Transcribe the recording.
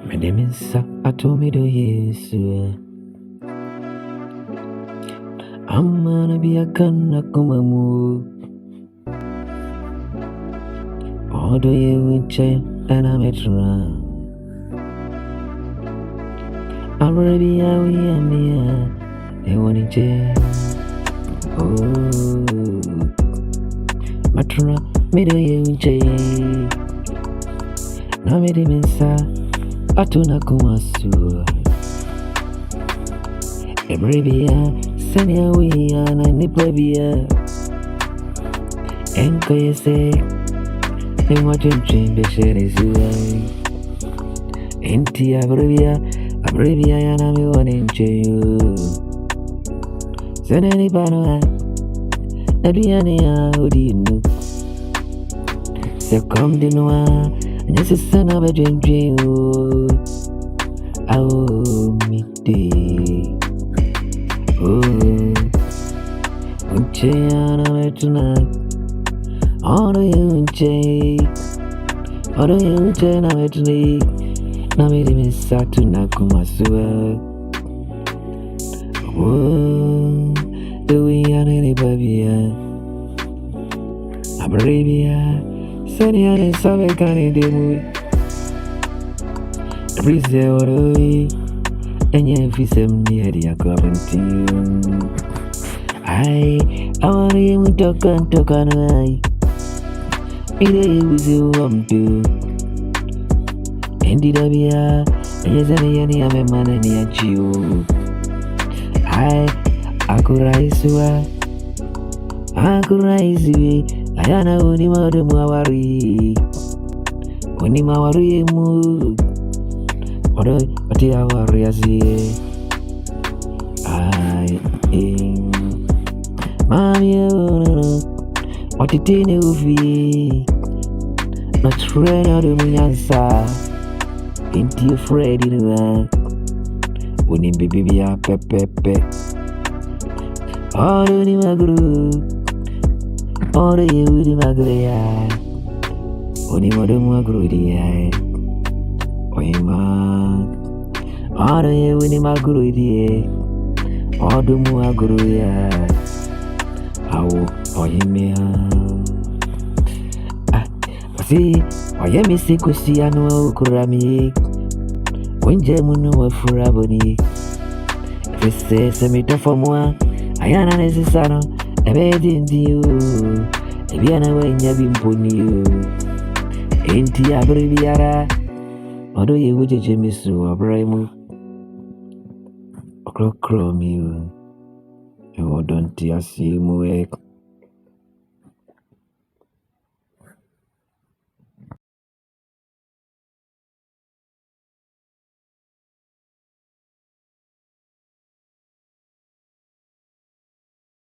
My name is I told me to yes. I'm gonna be a gun, come move. All do you with change and I'm at run. I'm ready, I will be a one in jail. Oh, Matra, me do you in jail. Now me the mensa, I don't know come so. Ebrevia, send away and I nipabia. Enko you say, and what you dream the share is you. Enti abrevia, and I'm one in jail. Send any banner, Adriania, who do you know? So come the noir, and yes, a son of a dream. Oh, me day. Oh, Unchayana met tonight. All do you chay? All do you chayna met tonight? Now made him start to Nakumasua. Oh, do we an anybody? Abrevia, Sunny and Savekan in the movie. Brazil, and yet, if you near the according I want to talk and I. It was you want to. Indeed, I be a any man and yet you. I could rise you. I could rise you. I am only more than Mawari. Only Mawari move. What the hour is I am Mammy, what it is you not afraid of the answer. Ain't you afraid in the when him baby a pepe. All the magru, all the you with the magria. Only what the magru the all the year with him, I grew the all the more I grew. How for him, see, I am a sick to see. I know Kurami when Jemuno were for Aboni. If it says a meter for more, I am a necessary. A bed in you, a Viana when you have been putting you. Ain't you a although you would Jimmy so a brave o'clock chrome you, and what don't you see?